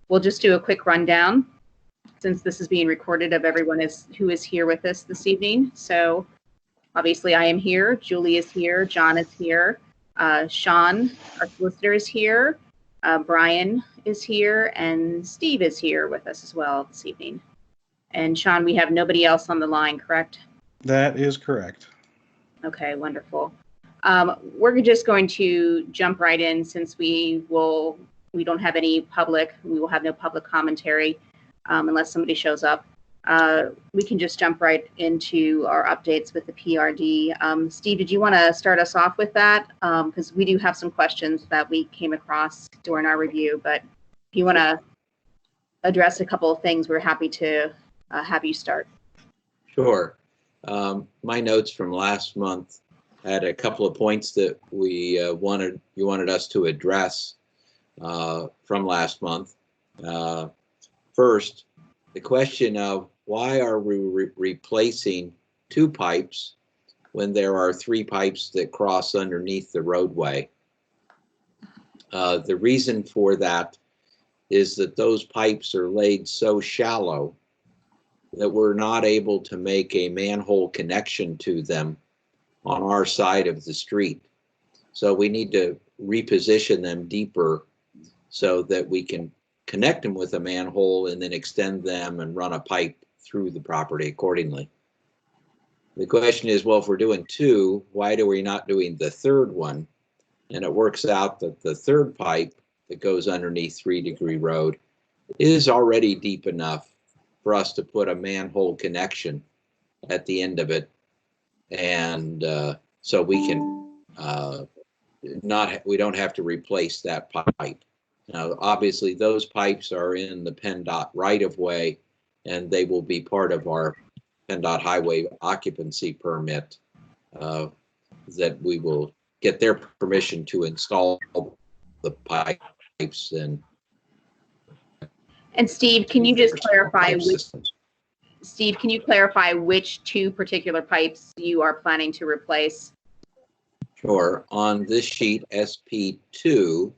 We'll just do a quick rundown since this is being recorded of everyone who is here with us this evening. So obviously I am here, Julie is here, John is here, Sean, our solicitor, is here, Brian is here, and Steve is here with us as well this evening. And Sean, we have nobody else on the line, correct? That is correct. Okay, wonderful. We're just going to jump right in since we don't have any public, we will have no public commentary unless somebody shows up. We can just jump right into our updates with the PRD. Steve, did you want to start us off with that? Because we do have some questions that we came across during our review, but if you want to address a couple of things, we're happy to have you start. Sure. My notes from last month had a couple of points that you wanted us to address from last month. First, the question of why are we replacing 2 pipes when there are 3 pipes that cross underneath the roadway? The reason for that is that those pipes are laid so shallow that we're not able to make a manhole connection to them on our side of the street. So we need to reposition them deeper so that we can connect them with a manhole and then extend them and run a pipe through the property accordingly. The question is, well, if we're doing 2, why are we not doing the 3rd one? And it works out that the 3rd pipe that goes underneath 3 Degree Road is already deep enough for us to put a manhole connection at the end of it. And so we can we don't have to replace that pipe. Now, obviously, those pipes are in the PennDOT right-of-way, and they will be part of our PennDOT highway occupancy permit that we will get their permission to install the pipes. And Steve, can you just clarify which 2 particular pipes you are planning to replace? Sure. On this sheet, SP2,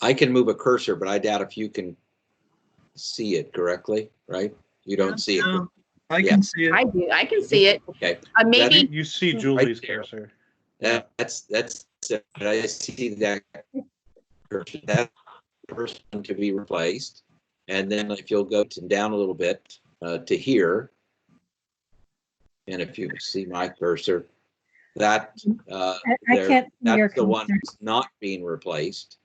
I can move a cursor, but I doubt if you can see it correctly, right? You don't see it. I can see it. I do. I can see it. Okay. Maybe You see Julie's right there. cursor. That's it. I see that cursor. That's the first one to be replaced. And then if you'll go down a little bit to here, and if you see my cursor, that's the one that's not being replaced.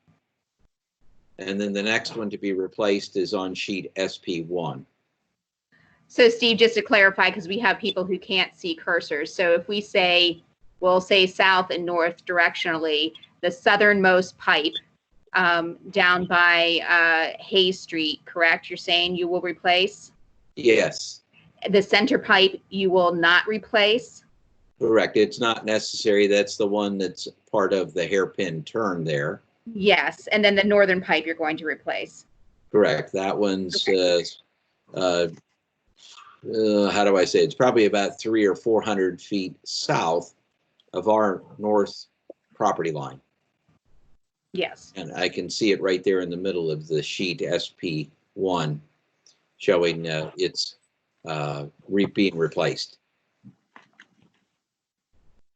And then the next one to be replaced is on sheet SP1. So Steve, just to clarify, because we have people who can't see cursors. So if we'll say south and north directionally, the southernmost pipe down by Hayes Street, correct? You're saying you will replace? Yes. The center pipe you will not replace? Correct. It's not necessary. That's the one that's part of the hairpin turn there. Yes. And then the northern pipe you're going to replace? Correct. That one's, okay. How do I say it? It's probably about 300 or 400 feet south of our north property line. Yes. And I can see it right there in the middle of the sheet SP1 showing it's being replaced.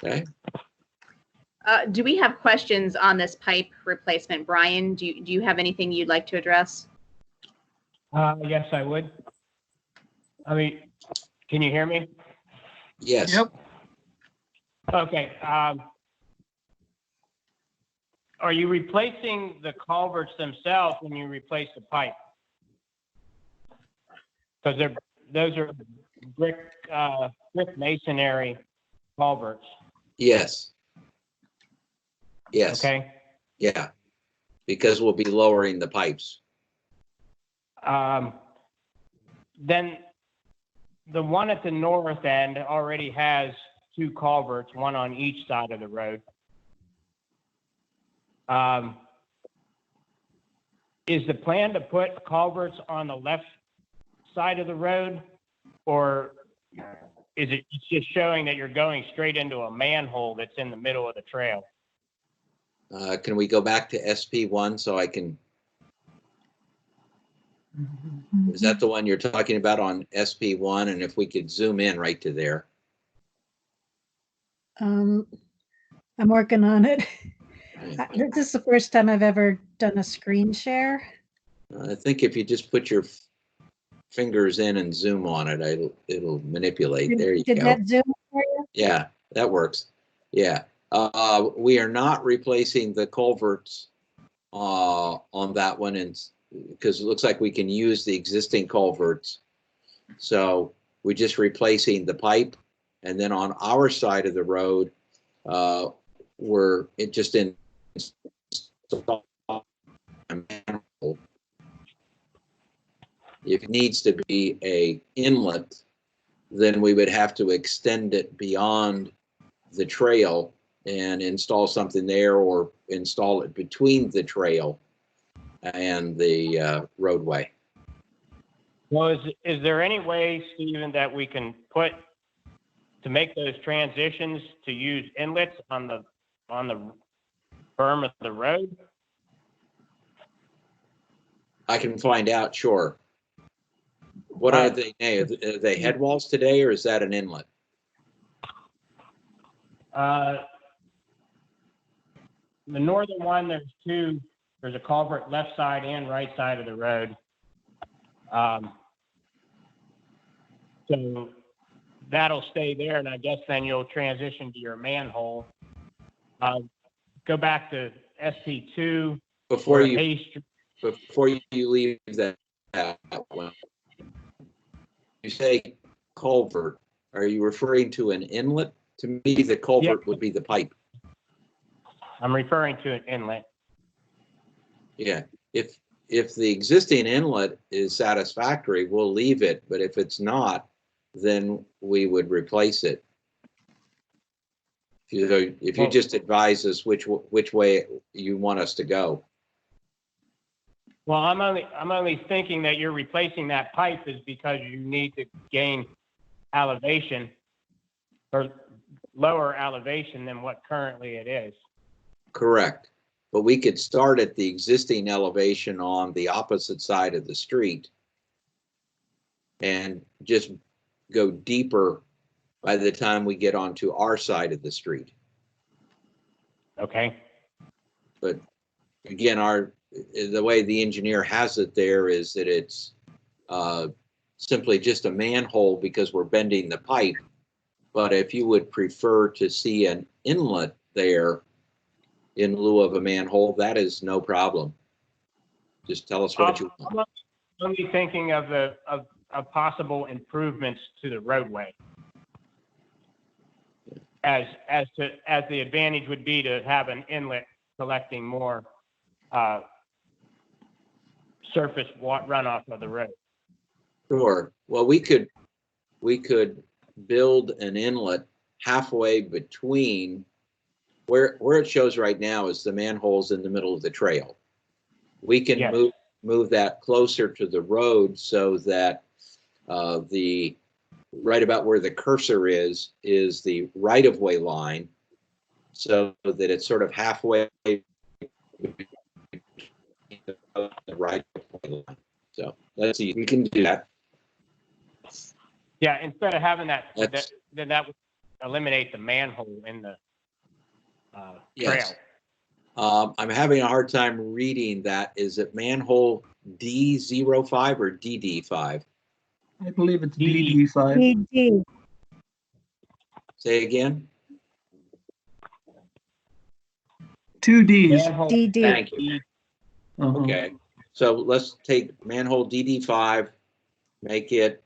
Okay. Do we have questions on this pipe replacement? Brian, do you have anything you'd like to address? Yes, I would. I mean, can you hear me? Yes. Yep. Okay. Are you replacing the culverts themselves when you replace the pipe? Because those are brick masonry culverts. Yes. Yes. Okay. Yeah. Because we'll be lowering the pipes. Then the one at the north end already has 2 culverts, one on each side of the road. Is the plan to put culverts on the left side of the road, or is it's just showing that you're going straight into a manhole that's in the middle of the trail? Can we go back to SP1 so I can, is that the one you're talking about on SP1? And if we could zoom in right to there. I'm working on it. This is the first time I've ever done a screen share. I think if you just put your fingers in and zoom on it, it'll manipulate. There you Did go. that zoom for you? Yeah, that works. Yeah. We are not replacing the culverts on that one, and because it looks like we can use the existing culverts. So we're just replacing the pipe, and then on our side of the road, we're just in a manhole. If it needs to be a inlet, then we would have to extend it beyond the trail and install something there, or install it between the trail and the roadway. Well, is there any way, Stephen, that we can put to make those transitions to use inlets on the berm of the road? I can find out, sure. What are they now? Are they head walls today, or is that an inlet? The northern one, there's two. There's a culvert left side and right side of the road. So that'll stay there, and I guess then you'll transition to your manhole. Go back to SP2. Before you leave that one, you say culvert. Are you referring to an inlet? To me, the culvert would be the pipe. I'm referring to an inlet. Yeah. If the existing inlet is satisfactory, we'll leave it. But if it's not, then we would replace it. If you just advise us which way you want us to go. Well, I'm only thinking that you're replacing that pipe is because you need to gain elevation or lower elevation than what currently it is. Correct. But we could start at the existing elevation on the opposite side of the street and just go deeper by the time we get onto our side of the street. Okay. But again, the way the engineer has it there is that it's simply just a manhole because we're bending the pipe. But if you would prefer to see an inlet there in lieu of a manhole, that is no problem. Just tell us what you want. I'm only thinking of possible improvements to the roadway. As the advantage would be to have an inlet collecting more surface runoff of the road. Sure. Well, we could build an inlet halfway between where it shows right now is the manholes in the middle of the trail. We can move that closer to the road so that the right about where the cursor is the right-of-way line, so that it's sort of halfway between the right-of-way line. So let's see, we can do that. Yeah, instead of having that would eliminate the manhole in the trail. I'm having a hard time reading that. Is it manhole D05 or DD5? I believe it's DD5. DD. Say again? 2 Ds. Manhole DD. Thank you. Uh-huh. Okay. So let's take manhole DD5, make it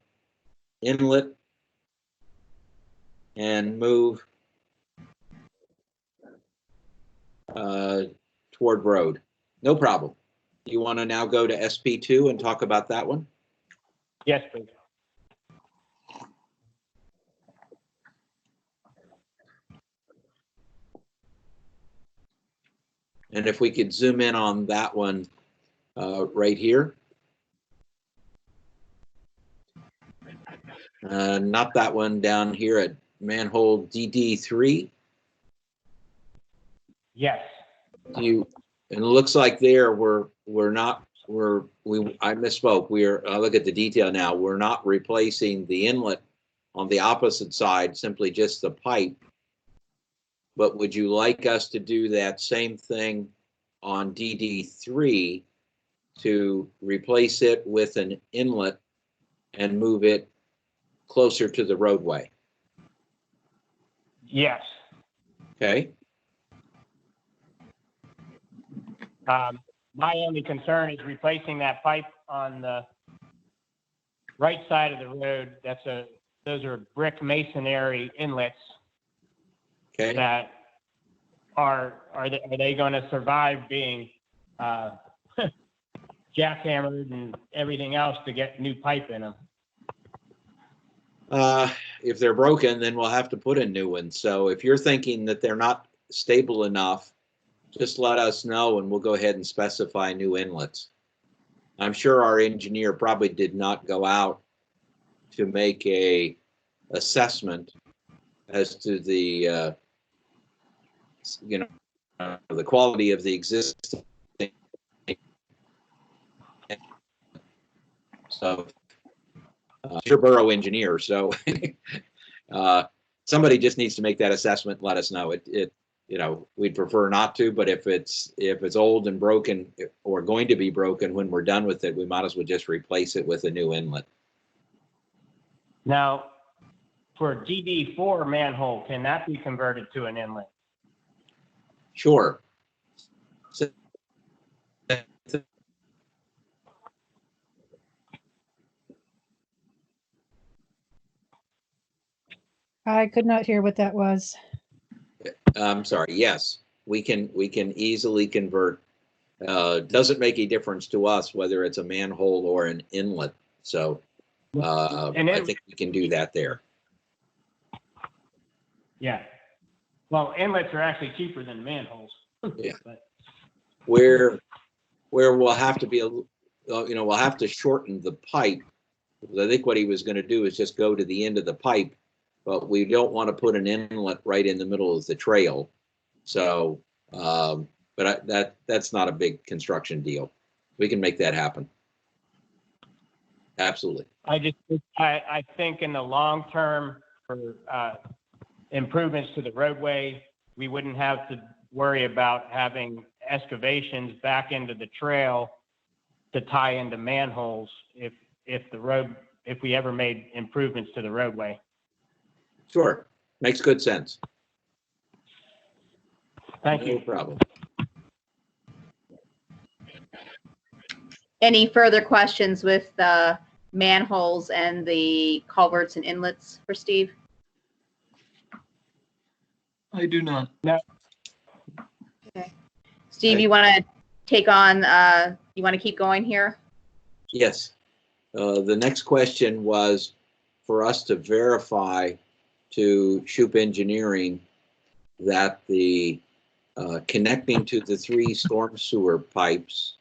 inlet, and move toward road. No problem. You want to now go to SP2 and talk about that one? Yes, please. And if we could zoom in on that one right here. Not that one down here at manhole DD3. Yes. and it looks like there I misspoke. I look at the detail now. We're not replacing the inlet on the opposite side, simply just the pipe. But would you like us to do that same thing on DD3 to replace it with an inlet and move it closer to the roadway? Yes. Okay. My only concern is replacing that pipe on the right side of the road. Those are brick masonry inlets. Okay. That are they going to survive being jackhammered and everything else to get new pipe in them? If they're broken, then we'll have to put in new ones. So if you're thinking that they're not stable enough, just let us know and we'll go ahead and specify new inlets. I'm sure our engineer probably did not go out to make a assessment as to the the quality of the existing. So you're borough engineer, so somebody just needs to make that assessment and let us know. We'd prefer not to, but if it's old and broken or going to be broken when we're done with it, we might as well just replace it with a new inlet. Now, for DD4 manhole, can that be converted to an inlet? Sure. I could not hear what that was. I'm sorry. Yes, we can easily convert. Doesn't make a difference to us whether it's a manhole or an inlet. So I think we can do that there. Yeah. Well, inlets are actually cheaper than manholes. Yeah. Where we'll have to be we'll have to shorten the pipe. I think what he was going to do is just go to the end of the pipe, but we don't want to put an inlet right in the middle of the trail. So, but that's not a big construction deal. We can make that happen. Absolutely. I think in the long term for improvements to the roadway, we wouldn't have to worry about having excavations back into the trail to tie into manholes if we ever made improvements to the roadway. Sure. Makes good sense. Thank you. No problem. Any further questions with the manholes and the culverts and inlets for Steve? I do not. No. Okay. Steve, you want to take on, you want to keep going here? Yes. The next question was for us to verify to Shoup Engineering that the connecting to the 3 storm sewer pipes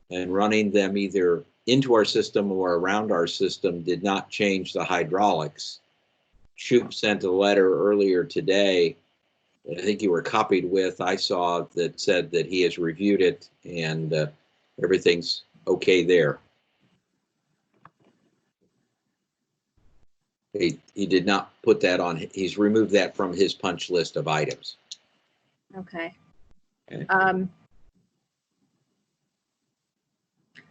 and running them either into our system or around our system did not change the hydraulics. Shoup sent a letter earlier today that I think you were copied with, I saw, that said that he has reviewed it and everything's okay there. He did not put that on, he's removed that from his punch list of items. Okay. Okay.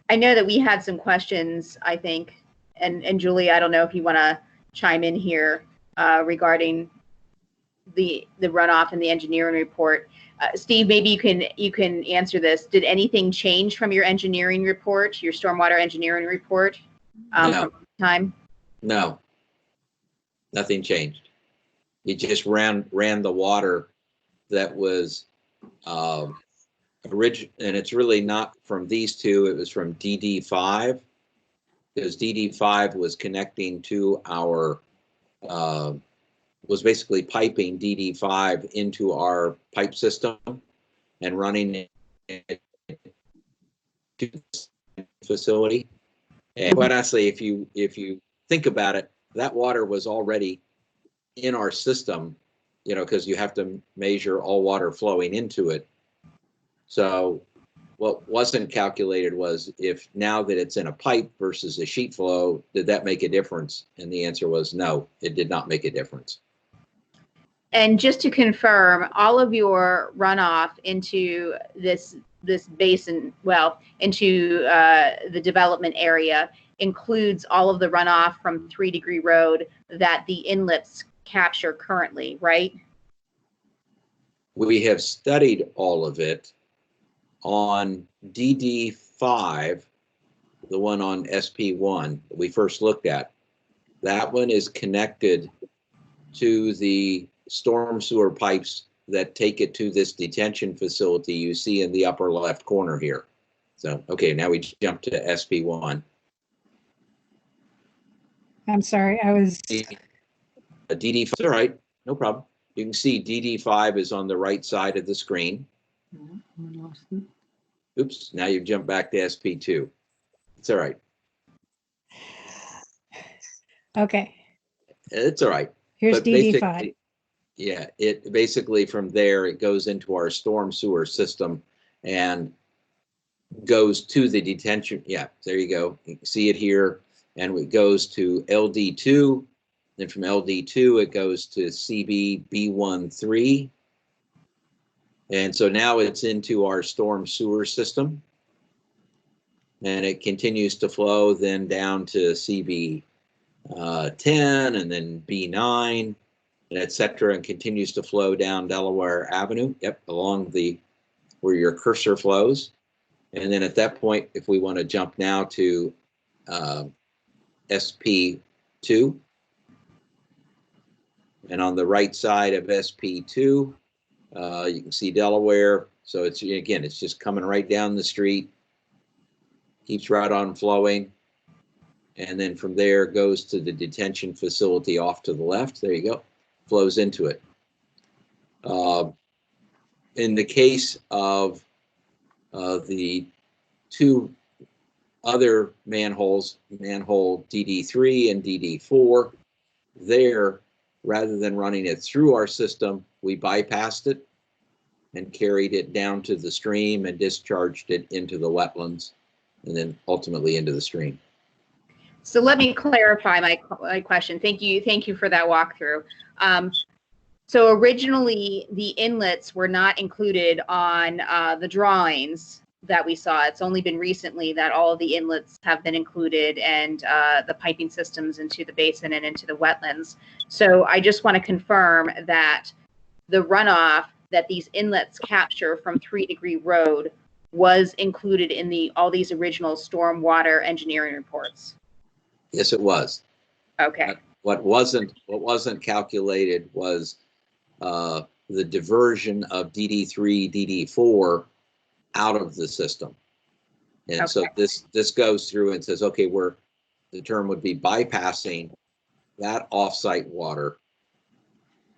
I know that we had some questions, I think, and Julie, I don't know if you want to chime in here regarding the runoff and the engineering report. Steve, maybe you can answer this. Did anything change from your engineering report, your stormwater engineering report No. from time? No, nothing changed. He just ran the water that was and it's really not from these two, it was from DD5, because DD5 was connecting to our was basically piping DD5 into our pipe system and running it to the facility. And quite honestly, if you think about it, that water was already in our system, because you have to measure all water flowing into it. So what wasn't calculated was if now that it's in a pipe versus a sheet flow, did that make a difference? And the answer was no, it did not make a difference. And just to confirm, all of your runoff into this basin, well, into the development area includes all of the runoff from 3 Degree Road that the inlets capture currently, right? We have studied all of it on DD5, the one on SP1 that we first looked at. That one is connected to the storm sewer pipes that take it to this detention facility you see in the upper left corner here. So, okay, now we jump to SP1. I'm sorry, I was, DD5, all right, no problem. You can see DD5 is on the right side of the screen. I lost it. Oops, now you jump back to SP2. It's all right. okay, It's all right. here's But DD5. basically, yeah, it basically from there, it goes into our storm sewer system and goes to the detention. Yeah, there you go. You can see it here. And it goes to LD2. Then from LD2, it goes to CB B13. And so now it's into our storm sewer system. And it continues to flow then down to CB 10 and then B9, and et cetera, and continues to flow down Delaware Avenue, yep, along the where your cursor flows. And then at that point, if we want to jump now to SP2, and on the right side of SP2, you can see Delaware. So it's, again, it's just coming right down the street, keeps right on flowing. And then from there goes to the detention facility off to the left. There you go, flows into it. In the case of the two other manholes, manhole DD3 and DD4, there, rather than running it through our system, we bypassed it and carried it down to the stream and discharged it into the wetlands and then ultimately into the stream. So let me clarify my question. Thank you for that walkthrough. So originally the inlets were not included on the drawings that we saw. It's only been recently that all of the inlets have been included and the piping systems into the basin and into the wetlands. So I just want to confirm that the runoff that these inlets capture from 3 Degree Road was included in all these original stormwater engineering reports. Yes, it was. Okay. What wasn't calculated was the diversion of DD3, DD4 out of the system. And Okay. so this goes through and says, okay, the term would be bypassing that offsite water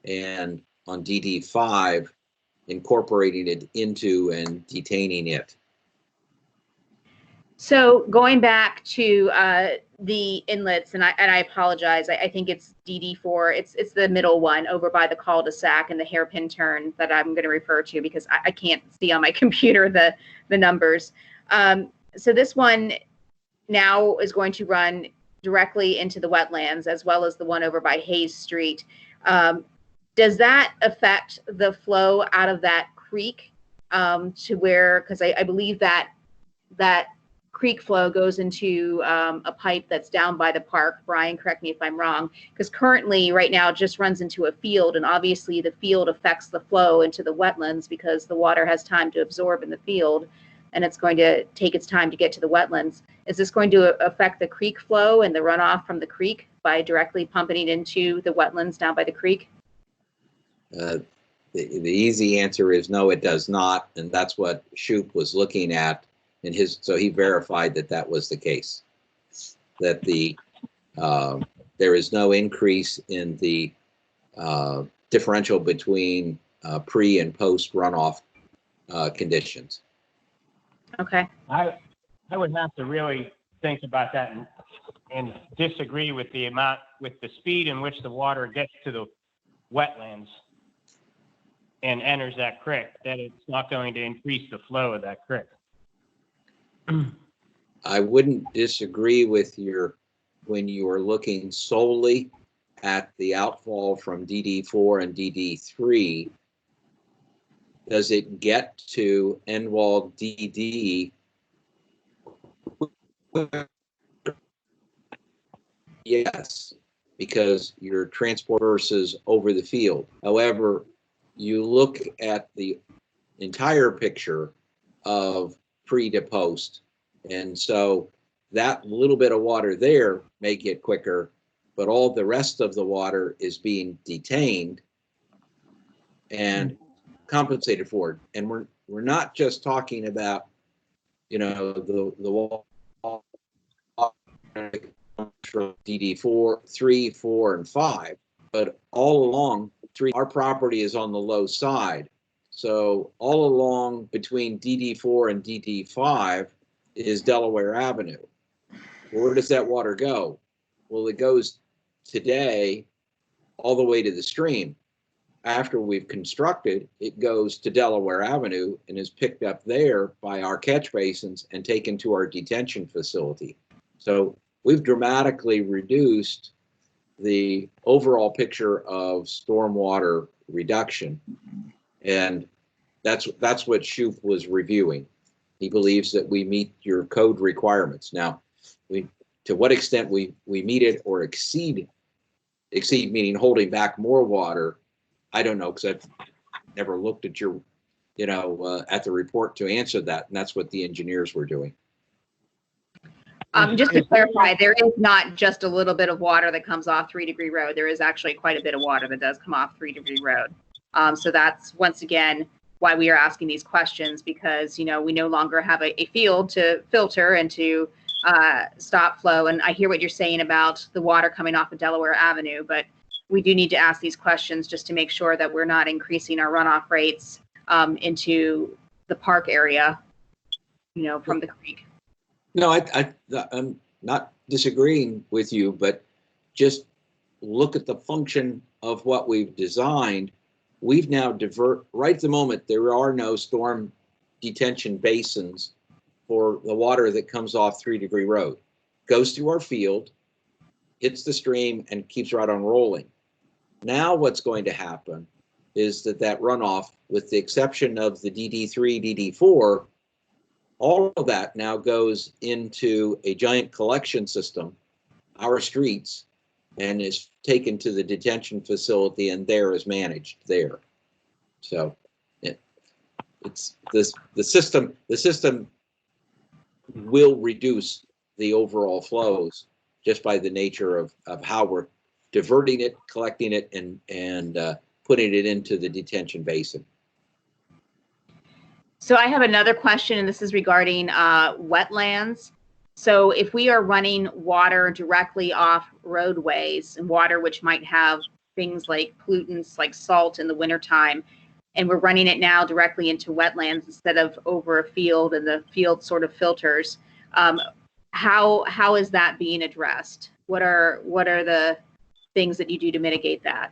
and on DD5, incorporating it into and detaining it. So going back to the inlets, and I apologize, I think it's DD4. It's the middle one over by the cul-de-sac and the hairpin turn that I'm going to refer to because I can't see on my computer the numbers. So this one now is going to run directly into the wetlands as well as the one over by Hayes Street. Does that affect the flow out of that creek to where, because I believe that creek flow goes into a pipe that's down by the park. Brian, correct me if I'm wrong, because currently right now it just runs into a field, and obviously the field affects the flow into the wetlands because the water has time to absorb in the field and it's going to take its time to get to the wetlands. Is this going to affect the creek flow and the runoff from the creek by directly pumping it into the wetlands down by the creek? The easy answer is no, it does not, and that's what Shoup was looking at. So he verified that was the case, that there is no increase in the differential between pre and post runoff conditions. Okay. I would have to really think about that and disagree with the speed in which the water gets to the wetlands. and enters that creek, that it's not going to increase the flow of that creek. I wouldn't disagree with when you are looking solely at the outfall from DD4 and DD3. Does it get to end wall DD? Yes, because your transport versus over the field. However, you look at the entire picture of pre to post, and so that little bit of water there may get quicker, but all the rest of the water is being detained and compensated for it. And we're not just talking about, the wall from DD4, 3, 4, and 5, but all along 3, our property is on the low side. So all along between DD4 and DD5 is Delaware Avenue. Where does that water go? Well, it goes today all the way to the stream. After we've constructed, it goes to Delaware Avenue and is picked up there by our catch basins and taken to our detention facility. So we've dramatically reduced the overall picture of stormwater reduction. And that's what Shoup was reviewing. He believes that we meet your code requirements. Now, to what extent we meet it or exceed meaning holding back more water, I don't know, because I've never looked at your, at the report to answer that, and that's what the engineers were doing. Just to clarify, there is not just a little bit of water that comes off 3 Degree Road. There is actually quite a bit of water that does come off 3 Degree Road. So that's, once again, why we are asking these questions, because, we no longer have a field to filter and to stop flow. And I hear what you're saying about the water coming off of Delaware Avenue, but we do need to ask these questions just to make sure that we're not increasing our runoff rates into the park area, from the creek. No, I'm not disagreeing with you, but just look at the function of what we've designed. We've now right at the moment, there are no storm detention basins for the water that comes off 3 Degree Road. Goes through our field, hits the stream, and keeps right on rolling. Now what's going to happen is that runoff, with the exception of the DD3, DD4, all of that now goes into a giant collection system, our streets, and is taken to the detention facility, and there is managed there. So it's the system will reduce the overall flows just by the nature of how we're diverting it, collecting it, and putting it into the detention basin. So I have another question, and this is regarding wetlands. So if we are running water directly off roadways, and water which might have things like pollutants like salt in the wintertime, and we're running it now directly into wetlands instead of over a field, and the field sort of filters, how is that being addressed? What are the things that you do to mitigate that?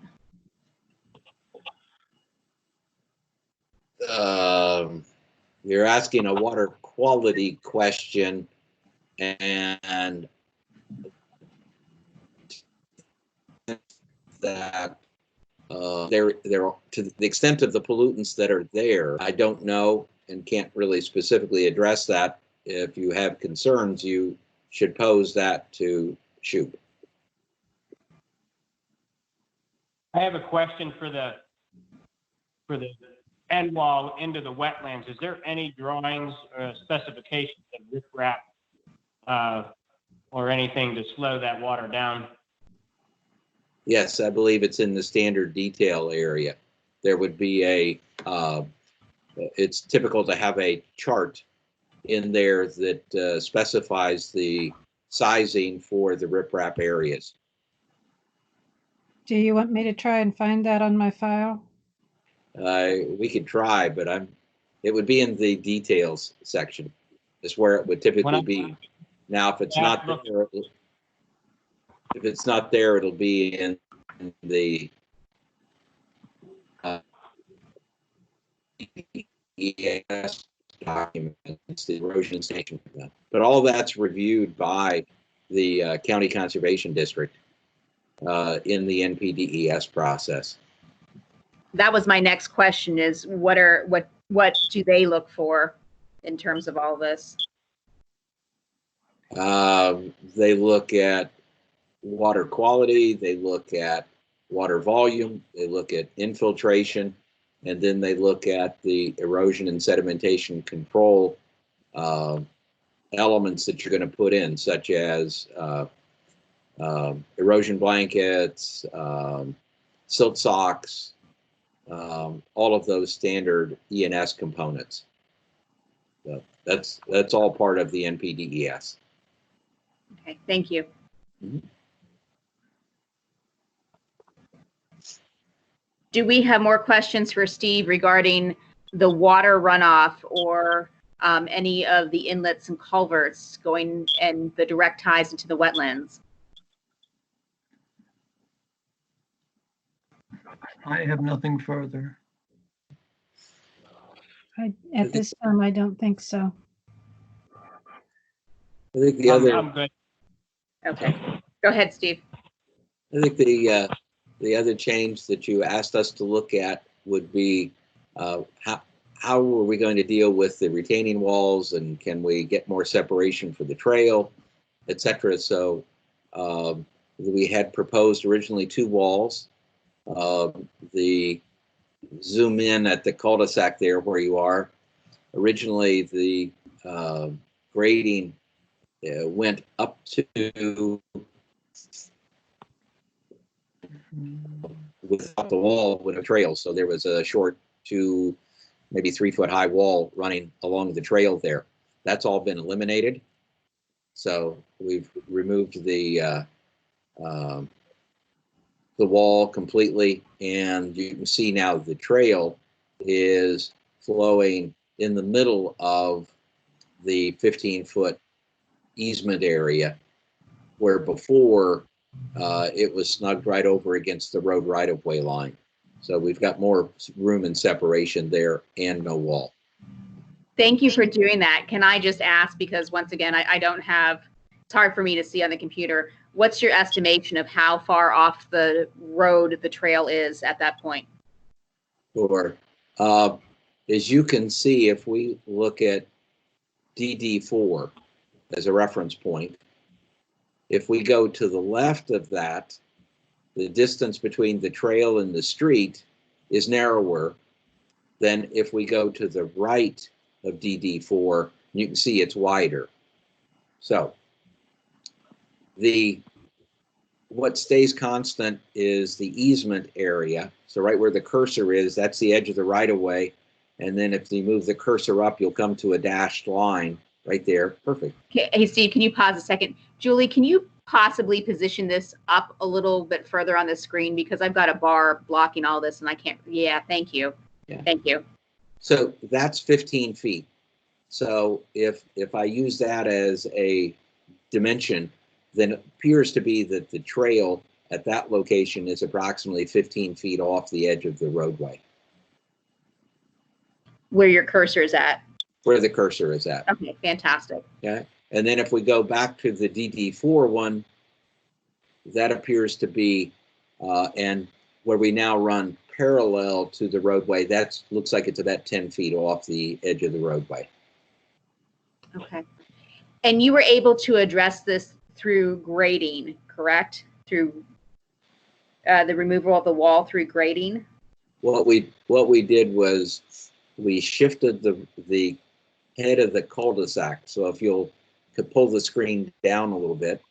You're asking a water quality question, and that there to the extent of the pollutants that are there, I don't know and can't really specifically address that. If you have concerns, you should pose that to Shoup. I have a question for the end wall into the wetlands. Is there any drawings or specifications of riprap or anything to slow that water down? Yes, I believe it's in the standard detail area. There would be it's typical to have a chart in there that specifies the sizing for the riprap areas. Do you want me to try and find that on my file? We could try, but it would be in the details section. Is where it would typically be. Now, if it's not there, it'll be in the NPDES documents, the erosion sanction plan. But all that's reviewed by the County Conservation District in the NPDES process. That was my next question: is what do they look for in terms of all this? They look at water quality, they look at water volume, they look at infiltration, and then they look at the erosion and sedimentation control elements that you're going to put in, such as erosion blankets, silt socks, all of those standard E&S components. So that's all part of the NPDES. Okay, thank you. Mm-hmm. Do we have more questions for Steve regarding the water runoff or any of the inlets and culverts going and the direct ties into the wetlands? I have nothing further. At this time, I don't think so. I think the other. I'm good. Okay, go ahead, Steve. I think the other change that you asked us to look at would be how are we going to deal with the retaining walls, and can we get more separation for the trail, etc. So we had proposed originally 2 walls. The zoom in at the cul-de-sac there where you are. Originally, the grading went up to without the wall with a trail. So there was a short 2, maybe 3 foot high wall running along the trail there. That's all been eliminated. So we've removed the wall completely, and you can see now the trail is flowing in the middle of the 15-foot easement area, where before it was snugged right over against the road right-of-way line. So we've got more room and separation there and no wall. Thank you for doing that. Can I just ask, because once again, I don't have, it's hard for me to see on the computer, what's your estimation of how far off the road the trail is at that point? Sure. As you can see, if we look at DD4 as a reference point, if we go to the left of that, the distance between the trail and the street is narrower than if we go to the right of DD4, you can see it's wider. So what stays constant is the easement area. So right where the cursor is, that's the edge of the right-of-way. And then if you move the cursor up, you'll come to a dashed line right there. Perfect. Okay, hey, Steve, can you pause a second? Julie, can you possibly position this up a little bit further on the screen, because I've got a bar blocking all this and I can't. Yeah, thank you. Yeah. Thank you. So that's 15 feet. So if I use that as a dimension, then it appears to be that the trail at that location is approximately 15 feet off the edge of the roadway. Where your cursor is at. Where the cursor is at. Okay, fantastic. Okay. And then if we go back to the DD4 one, that appears to be, and where we now run parallel to the roadway, that looks like it's about 10 feet off the edge of the roadway. Okay. And you were able to address this through grading, correct? Through the removal of the wall through grading? What we did was we shifted the head of the cul-de-sac. So if you could pull the screen down a little bit.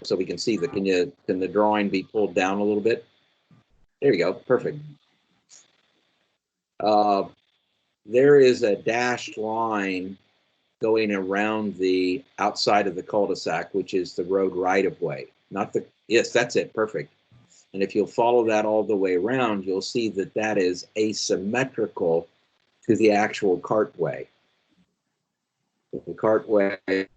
So we can see can the drawing be pulled down a little bit? There you go, perfect. There is a dashed line going around the outside of the cul-de-sac, which is the road right-of-way. Yes, that's it, perfect. And if you'll follow that all the way around, you'll see that that is asymmetrical to the actual cartway. The cartway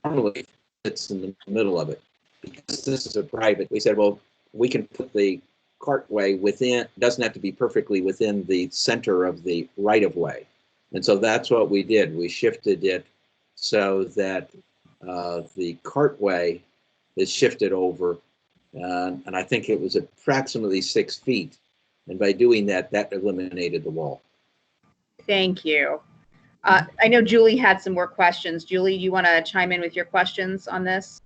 normally fits in the middle of it. because this is a private, we said, well, we can put the cartway within, doesn't have to be perfectly within the center of the right of way. And so that's what we did. We shifted it so that the cartway is shifted over, and I think it was approximately 6 feet. And by doing that, that eliminated the wall. Thank you. I know Julie had some more questions. Julie, you want to chime in with your questions on this?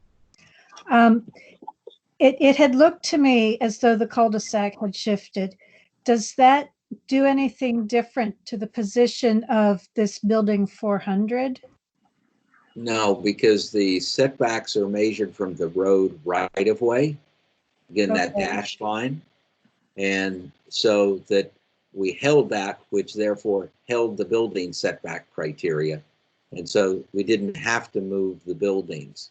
It had looked to me as though the cul-de-sac had shifted. Does that do anything different to the position of this building 400? No, because the setbacks are measured from the road right of way, again, that Okay. dashed line. And so that we held that, which therefore held the building setback criteria. And so we didn't have to move the buildings.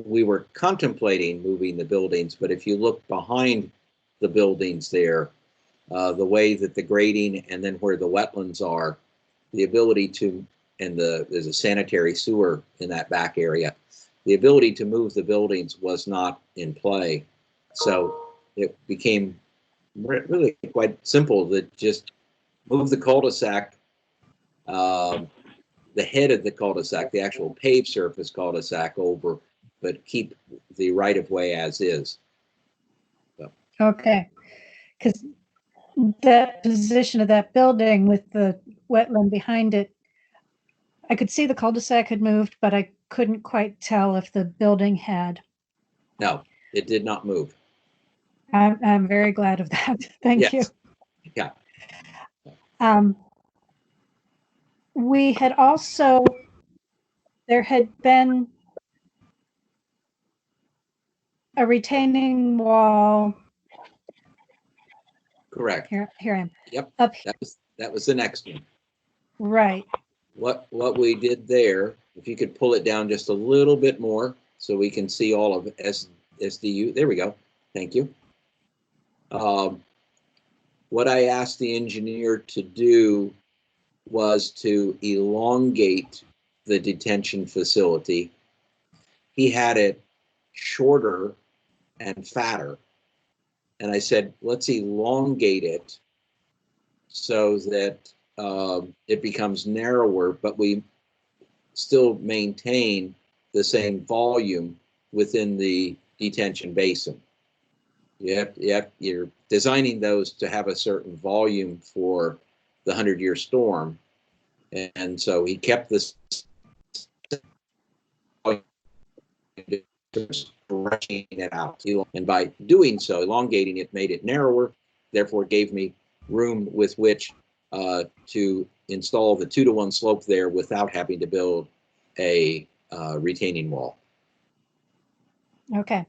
We were contemplating moving the buildings, but if you look behind the buildings there, the way that the grading and then where the wetlands are, the ability to, and there's a sanitary sewer in that back area, the ability to move the buildings was not in play. So it became really quite simple to just move the cul-de-sac, the head of the cul-de-sac, the actual paved surface cul-de-sac over, but keep the right of way as is. So. Okay, because that position of that building with the wetland behind it, I could see the cul-de-sac had moved, but I couldn't quite tell if the building had. No, it did not move. I'm very glad of that. Thank you. Yeah. We had also, there had been a retaining wall. Correct. Here I am. Yep. Up, That was the next one. right. What we did there, if you could pull it down just a little bit more so we can see all of SDU. There we go. Thank you. What I asked the engineer to do was to elongate the detention facility. He had it shorter and fatter. And I said, let's elongate it so that it becomes narrower, but we still maintain the same volume within the detention basin. You're designing those to have a certain volume for the 100-year storm. And so he kept this stretching it out. And by doing so, elongating it made it narrower, therefore gave me room with which to install the 2-to-1 slope there without having to build a retaining wall. Okay.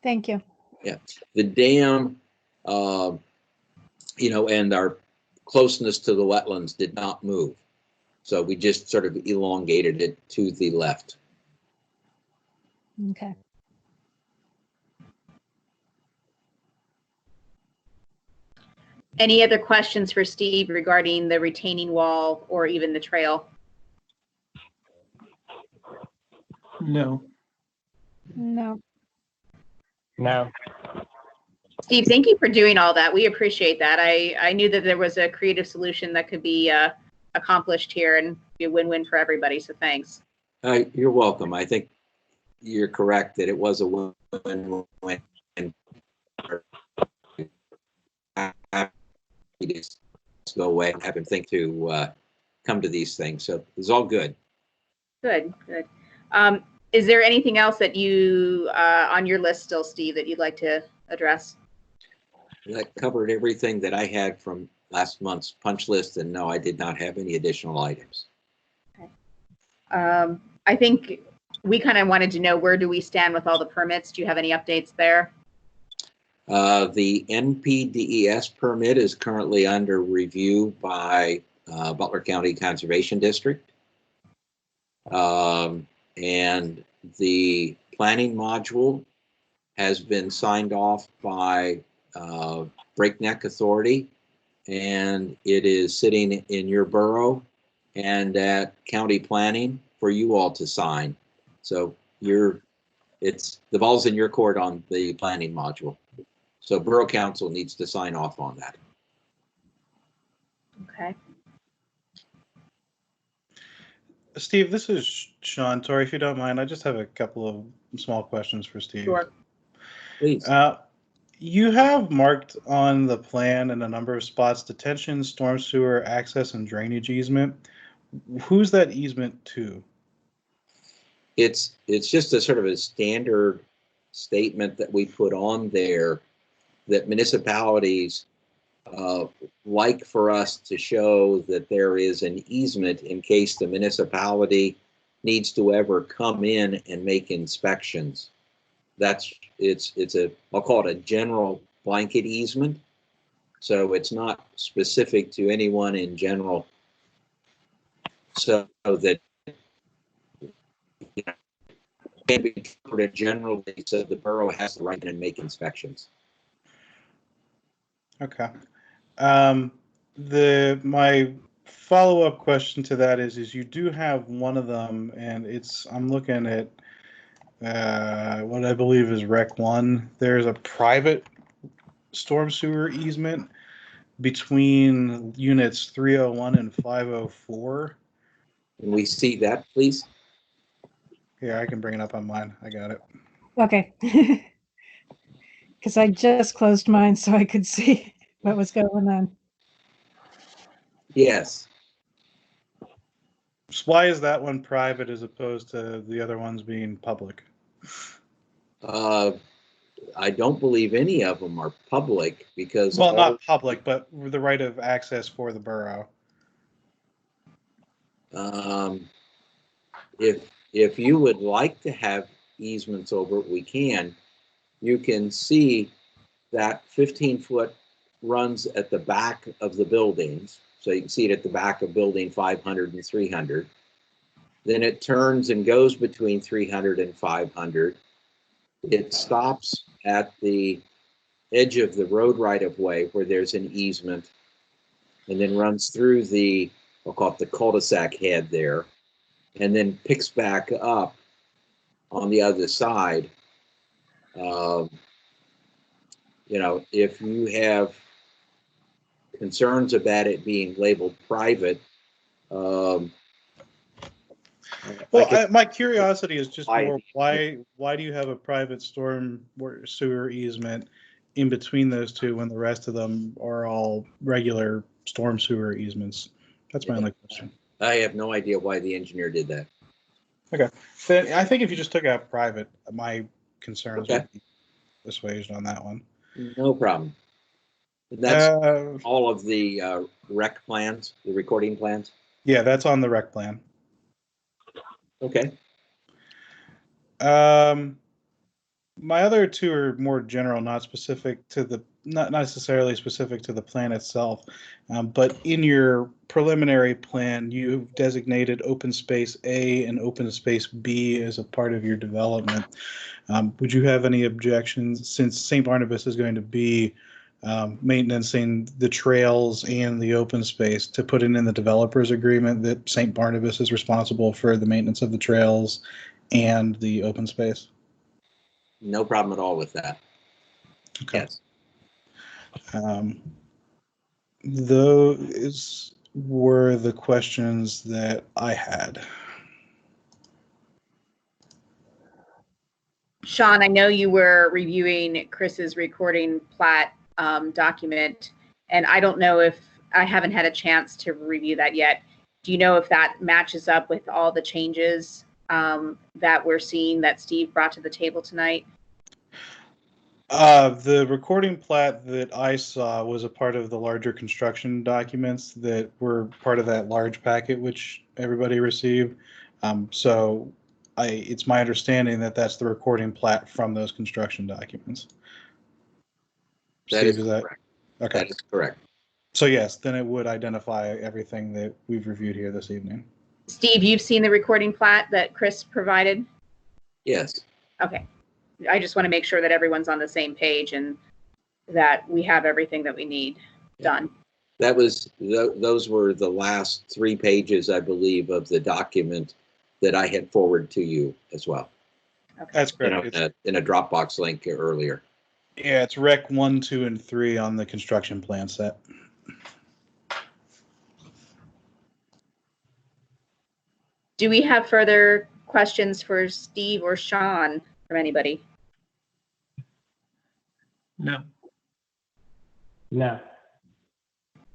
Thank you. Yeah, the dam, and our closeness to the wetlands did not move. So we just sort of elongated it to the left. Okay. Any other questions for Steve regarding the retaining wall or even the trail? No. No. No. Steve, thank you for doing all that. We appreciate that. I knew that there was a creative solution that could be accomplished here and be a win-win for everybody. So thanks. You're welcome. I think you're correct that it was a win-win. Just go away and have him think to come to these things. So it's all good. Good, good. Is there anything else that you on your list still, Steve, that you'd like to address? That covered everything that I had from last month's punch list, and no, I did not have any additional items. Okay. I think we kind of wanted to know, where do we stand with all the permits? Do you have any updates there? The NPDES permit is currently under review by Butler County Conservation District. And the planning module has been signed off by Breakneck Authority, and it is sitting in your borough and at county planning for you all to sign. So you're the ball's in your court on the planning module. So Borough Council needs to sign off on that. Okay. Steve, this is Sean. Tori, if you don't mind, I just have a couple of small questions for Steve. Sure. Please. You have marked on the plan in a number of spots detention, storm sewer, access, and drainage easement. Who's that easement to? It's just a sort of a standard statement that we put on there that municipalities like for us to show that there is an easement in case the municipality needs to ever come in and make inspections. I'll call it a general blanket easement. So it's not specific to anyone in general. So that can be interpreted generally, so the borough has the right to make inspections. Okay. My follow-up question to that is you do have one of them, and I'm looking at what I believe is Rec 1. There's a private storm sewer easement between units 301 and 504. Can we see that, please? Here, I can bring it up on mine. I got it. Okay. Because I just closed mine so I could see what was going on. Yes. So why is that one private as opposed to the other ones being public? I don't believe any of them are public because Well, not public, but the right of access for the borough. If you would like to have easements over it, we can. You can see that 15-foot runs at the back of the buildings. So you can see it at the back of building 500 and 300. Then it turns and goes between 300 and 500. It stops at the edge of the road right-of-way where there's an easement, and then runs through I'll call it the cul-de-sac head there, and then picks back up on the other side. If you have concerns about it being labeled private, my curiosity is just more why do you have a private storm sewer easement in between those two when the rest of them are all regular storm sewer easements? That's my only question. I have no idea why the engineer did that. Okay. Then I think if you just took out private, my concerns Okay. would be assuaged on that one. No problem. That's all of the rec plans, the recording plans? Yeah, that's on the rec plan. Okay. My other two are more general, not necessarily specific to the plan itself. But in your preliminary plan, you've designated open space A and open space B as a part of your development. Would you have any objections, since St. Barnabas is going to be maintaining the trails and the open space, to put in the developer's agreement that St. Barnabas is responsible for the maintenance of the trails and the open space? No problem at all with that. Okay. Yes. Those were the questions that I had. Sean, I know you were reviewing Chris's recording plat document, and I don't know if I haven't had a chance to review that yet. Do you know if that matches up with all the changes that we're seeing that Steve brought to the table tonight? The recording plat that I saw was a part of the larger construction documents that were part of that large packet which everybody received. So it's my understanding that that's the recording plat from those construction documents. That Steve, is correct. Okay. That is correct. So yes, then it would identify everything that we've reviewed here this evening. Steve, you've seen the recording plat that Chris provided? Yes. Okay. I just want to make sure that everyone's on the same page and that we have everything that we need done. Those were the last 3 pages, I believe, of the document that I had forwarded to you as well. That's you know, correct. It's, in a Dropbox link earlier. yeah, it's Rec 1, 2, and 3 on the construction plan set. Do we have further questions for Steve or Sean from anybody? No. No.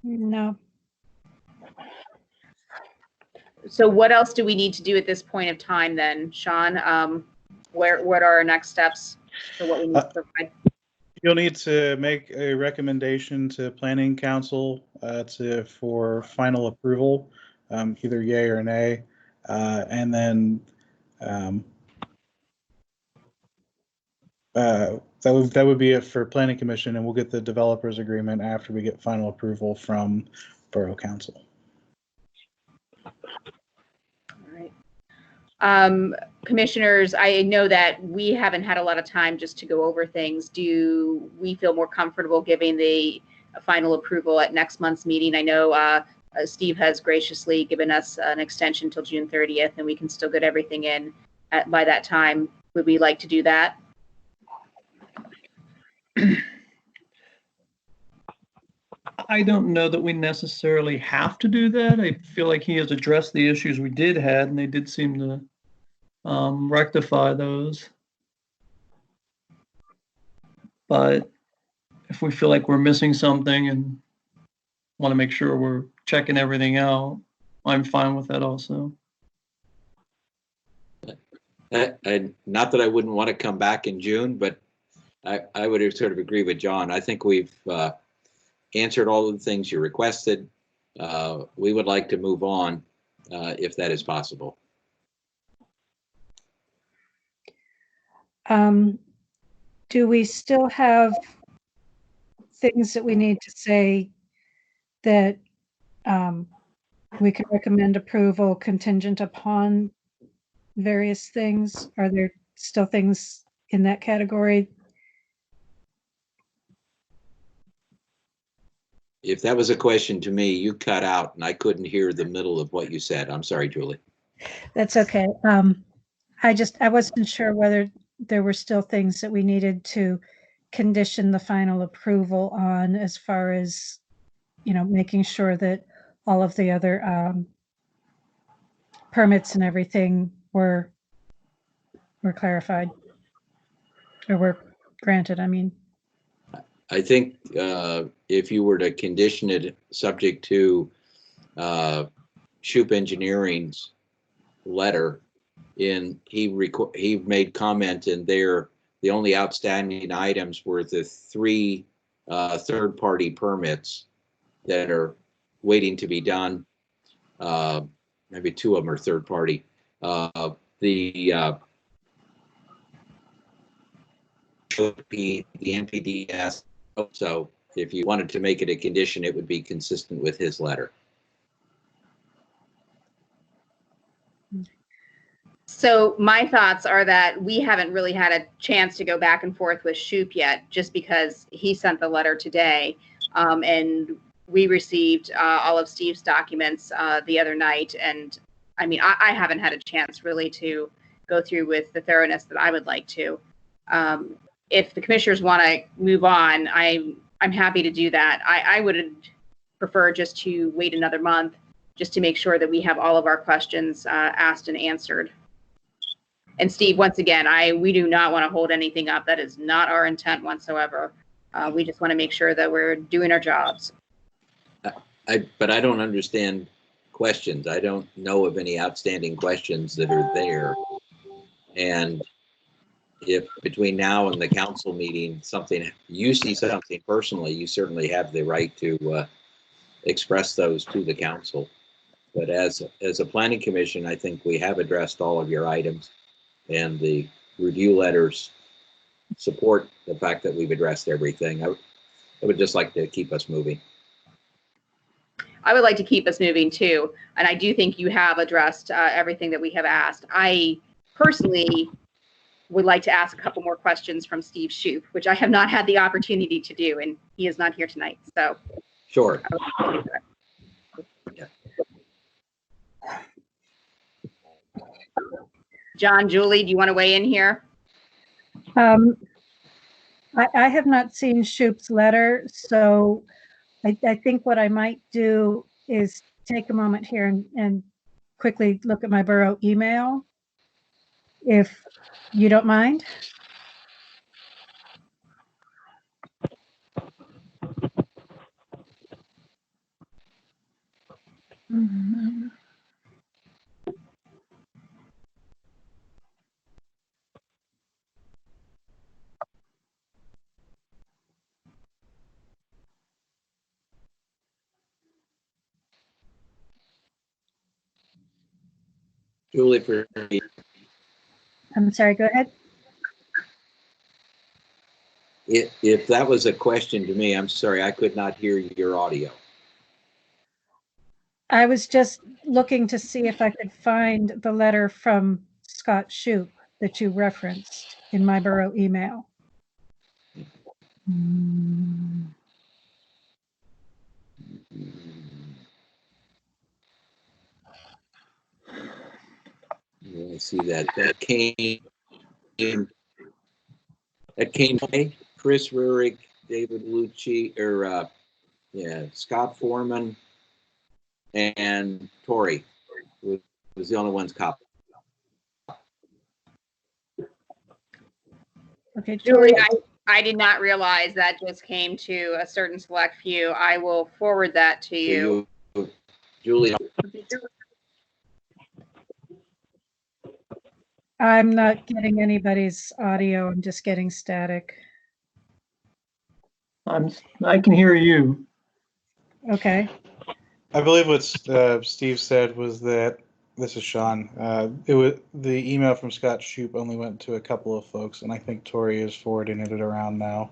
No. So what else do we need to do at this point of time then, Sean? What are our next steps for what we need to provide? You'll need to make a recommendation to Planning Council for final approval, either yay or nay, and then that would be it for Planning Commission, and we'll get the developers agreement after we get final approval from Borough Council. Commissioners, I know that we haven't had a lot of time just to go over things. Do we feel more comfortable giving the final approval at next month's meeting? I know Steve has graciously given us an extension till June 30th, and we can still get everything in by that time. Would we like to do that? I don't know that we necessarily have to do that. I feel like he has addressed the issues we did have, and they did seem to rectify those. But if we feel like we're missing something and want to make sure we're checking everything out, I'm fine with that also. Not that I wouldn't want to come back in June, but I would sort of agree with John. I think we've answered all of the things you requested. We would like to move on if that is possible. Do we still have things that we need to say that we can recommend approval contingent upon various things? Are there still things in that category? If that was a question to me, you cut out and I couldn't hear the middle of what you said. I'm sorry, Julie. That's okay. I wasn't sure whether there were still things that we needed to condition the final approval on, as far as, making sure that all of the other permits and everything were clarified, or were granted, I mean. I think if you were to condition it subject to Shoup Engineering's letter, he made comment in there, the only outstanding items were the 3 third-party permits that are waiting to be done. Maybe 2 of them are third-party. The NPDS. So if you wanted to make it a condition, it would be consistent with his letter. So my thoughts are that we haven't really had a chance to go back and forth with Shoup yet, just because he sent the letter today, and we received all of Steve's documents the other night. And I mean, I haven't had a chance really to go through with the thoroughness that I would like to. If the commissioners want to move on, I'm happy to do that. I would prefer just to wait another month, just to make sure that we have all of our questions asked and answered. And Steve, once again, we do not want to hold anything up. That is not our intent whatsoever. We just want to make sure that we're doing our jobs. But I don't understand questions. I don't know of any outstanding questions that are there. And if between now and the council meeting, you see something personally, you certainly have the right to express those to the council. But as a planning commission, I think we have addressed all of your items, and the review letters support the fact that we've addressed everything. I would just like to keep us moving. I would like to keep us moving too. And I do think you have addressed everything that we have asked. I personally would like to ask a couple more questions from Steve Shoup, which I have not had the opportunity to do, and he is not here tonight. So Sure. Yeah. John, Julie, do you want to weigh in here? I have not seen Shoup's letter, so I think what I might do is take a moment here and quickly look at my Borough email, if you don't mind. Julie, for I'm sorry, go ahead. if that was a question to me, I'm sorry, I could not hear your audio. I was just looking to see if I could find the letter from Scott Shoup that you referenced in my Borough email. Yeah, I see that. That came by Chris Rurik, David Lucci, or Scott Foreman, and Tori was the only ones copied. Okay, Julie, Tori, I did not realize that just came to a certain select few. I will forward that to you. Julie, I'm not getting anybody's audio. I'm just getting static. I can hear you. Okay. I believe what Steve said was that this is Sean. It was the email from Scott Shoup only went to a couple of folks, and I think Tori is forwarding it around now.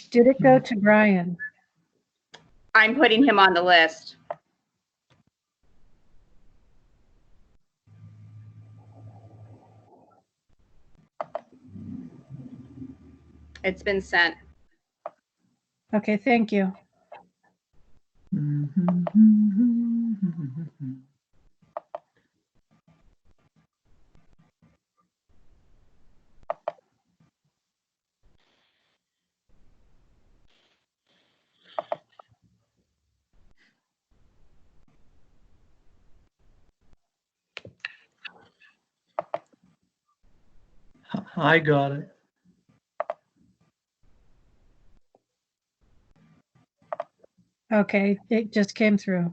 Did it go to Brian? I'm putting him on the list. It's been sent. Okay, thank you. I got it. Okay, it just came through.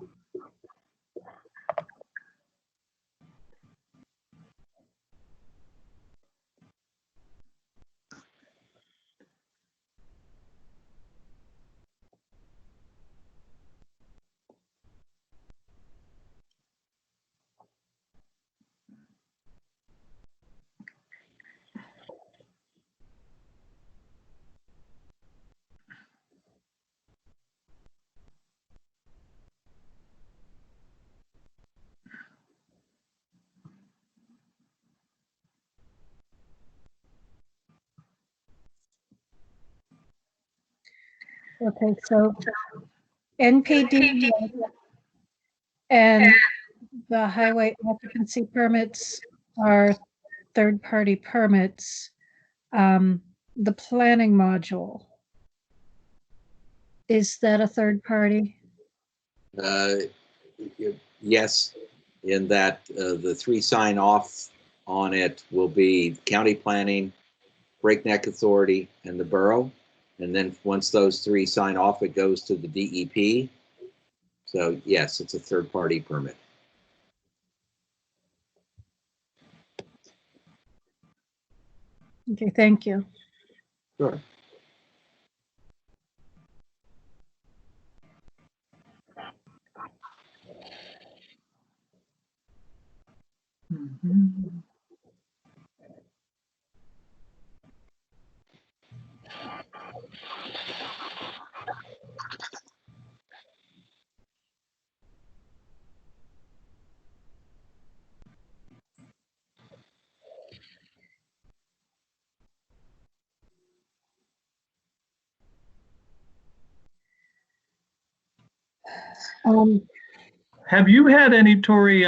Okay, so NPD and the highway occupancy permits are third-party permits. The planning module, is that a third party? yes, in that the three sign off on it will be county planning, breakneck authority, and the borough. And then once those three sign off, it goes to the DEP. So yes, it's a third party permit. Okay, thank you. Sure. Have you had any, Tori,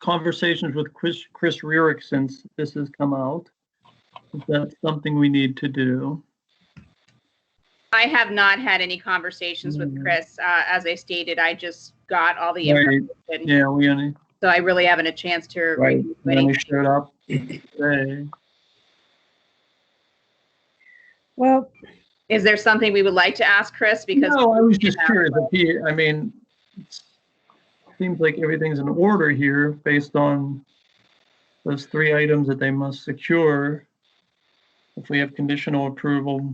conversations with Chris Rierick since this has come out? Is that something we need to do? I have not had any conversations with Chris. As I stated, I just got all the Right. information. Yeah, we only, So I really haven't a chance to right, review we only anything. showed up today. Well, Is there something we would like to ask Chris? Because No, I was just curious if he, I mean, it seems like everything's in order here based on those 3 items that they must secure. If we have conditional approval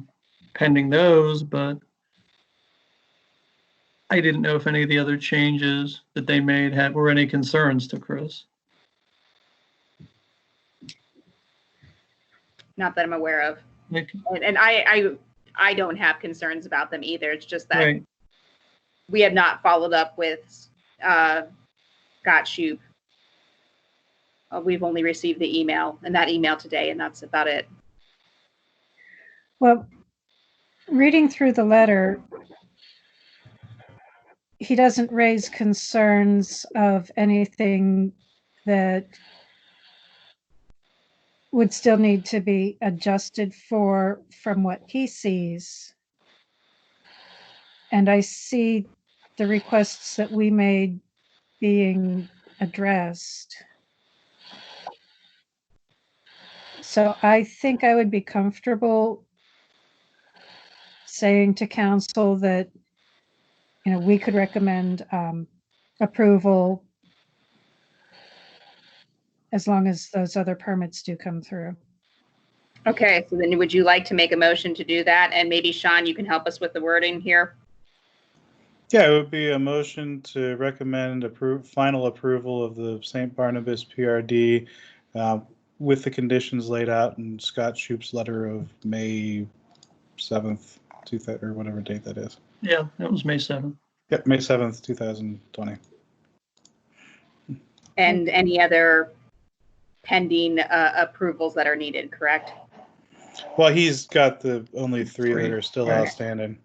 pending those, but I didn't know if any of the other changes that they made were any concerns to Chris. not that I'm aware of. Like, And I don't have concerns about them either. It's just that right, we have not followed up with Scott Shoup. We've only received the email and that email today, and that's about it. well, reading through the letter, he doesn't raise concerns of anything that would still need to be adjusted from what he sees. And I see the requests that we made being addressed. So I think I would be comfortable saying to council that, you know, we could recommend approval as long as those other permits do come through. Okay, so then would you like to make a motion to do that? And maybe Sean, you can help us with the wording here. Yeah, it would be a motion to recommend final approval of the St. Barnabas PRD with the conditions laid out in Scott Shoup's letter of May 7th, or whatever date that is. yeah, that was May 7th. Yep, May 7th, 2020. And any other pending approvals that are needed, correct? Well, he's got the only 3 that are still Right. outstanding.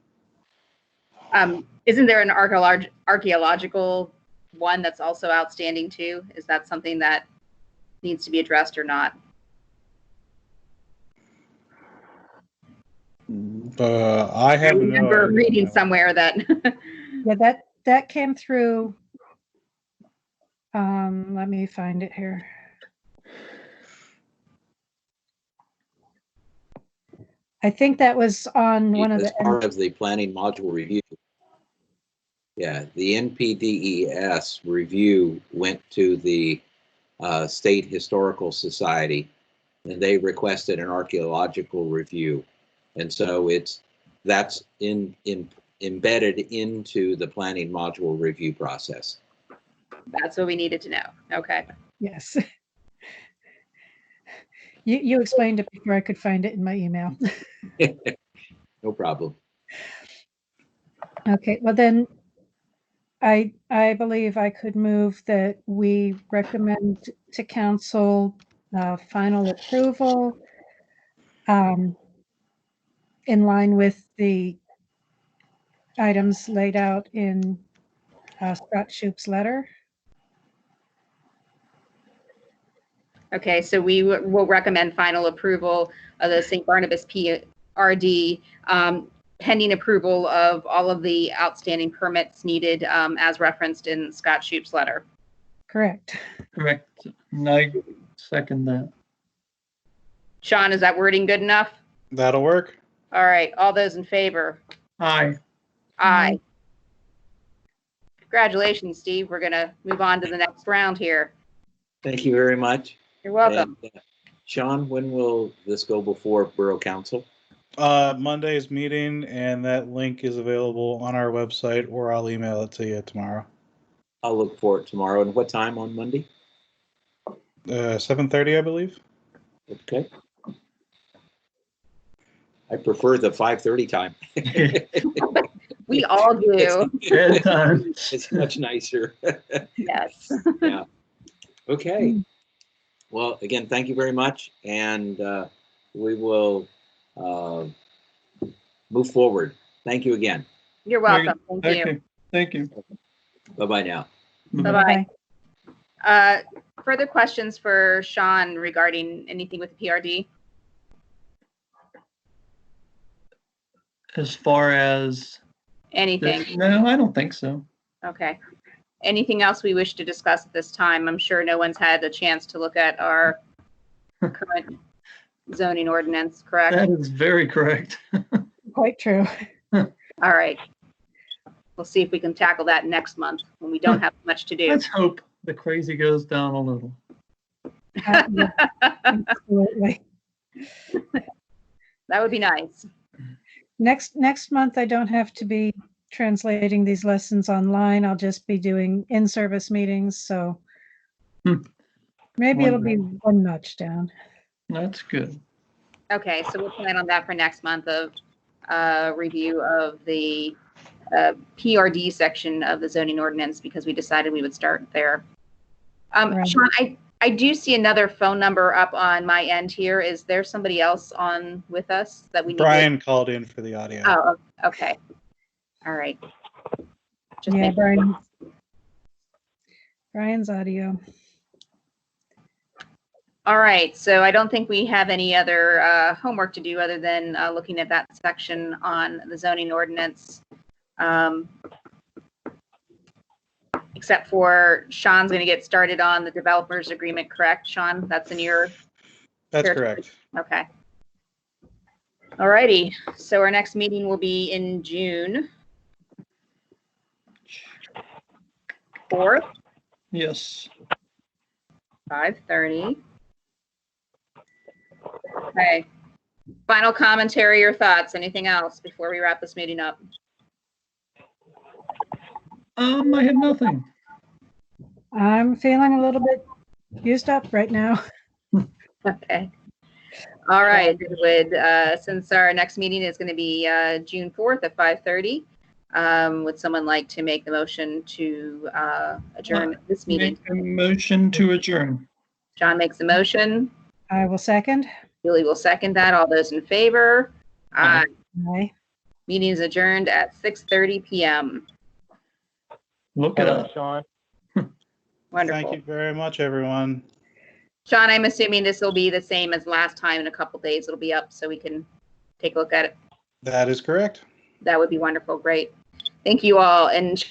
Isn't there an archaeological one that's also outstanding too? Is that something that needs to be addressed or not? I I have remember reading somewhere that Yeah, that came through. Let me find it here. I think that was on one of As the. part of the planning module review. Yeah, the NPDES review went to the State Historical Society, and they requested an archaeological review. And so that's embedded into the planning module review process. that's what we needed to know. Okay. Yes. You explained it before I could find it in my email. No problem. Okay, well then, I believe I could move that we recommend to council final approval in line with the items laid out in Scott Shoup's letter. Okay, so we will recommend final approval of the St. Barnabas PRD, pending approval of all of the outstanding permits needed as referenced in Scott Shoup's letter. Correct. Correct. And I second that. Sean, is that wording good enough? That'll work. All right, all those in favor? Aye. Aye. Congratulations, Steve. We're gonna move on to the next round here. Thank you very much. You're welcome. And, Sean, when will this go before Borough Council? Monday's meeting, and that link is available on our website, or I'll email it to you tomorrow. I'll look for it tomorrow. And what time on Monday? 7:30, I believe. Okay. I prefer the 5:30 time. We all do. Bedtime. It's much nicer. Yes. Yeah. Okay. Well, again, thank you very much. And we will move forward. Thank you again. You're welcome. Thank you. Thank you. Bye-bye now. Bye-bye. Further questions for Sean regarding anything with the PRD? As far as Anything? no, I don't think so. Okay. Anything else we wish to discuss at this time? I'm sure no one's had a chance to look at our current zoning ordinance, correct? That is very correct. Quite true. All right. We'll see if we can tackle that next month when we don't have much to do. Let's hope the crazy goes down a little. Yeah, absolutely. That would be nice. Next month, I don't have to be translating these lessons online. I'll just be doing in-service meetings, so maybe it'll be one notch down. That's good. Okay, so we'll plan on that for next month of review of the PRD section of the zoning ordinance because we decided we would start there. Right. Sean, I do see another phone number up on my end here. Is there somebody else on with us that we need? Brian called in for the audio. Oh, okay. All right. Just Yeah, make- Brian's audio. All right, so I don't think we have any other homework to do other than looking at that section on the zoning ordinance. Except for Sean's going to get started on the developers agreement, correct, Sean? That's in your... That's correct. Okay. All righty, so our next meeting will be in June 4th, Yes. 5:30. Okay. Final commentary or thoughts? Anything else before we wrap this meeting up? I have nothing. I'm feeling a little bit used up right now. Okay. All right. Since our next meeting is going to be June 4th at 5:30, would someone like to make the motion to adjourn this meeting? Make a motion to adjourn. John makes the motion. I will second. Julie will second that. All those in favor? Aye. Aye. Meeting is adjourned at 6:30 p.m. Look it up. Sean. Wonderful. Thank you very much, everyone. Sean, I'm assuming this will be the same as last time in a couple days. It'll be up so we can take a look at it. That is correct. That would be wonderful. Great. Thank you all. And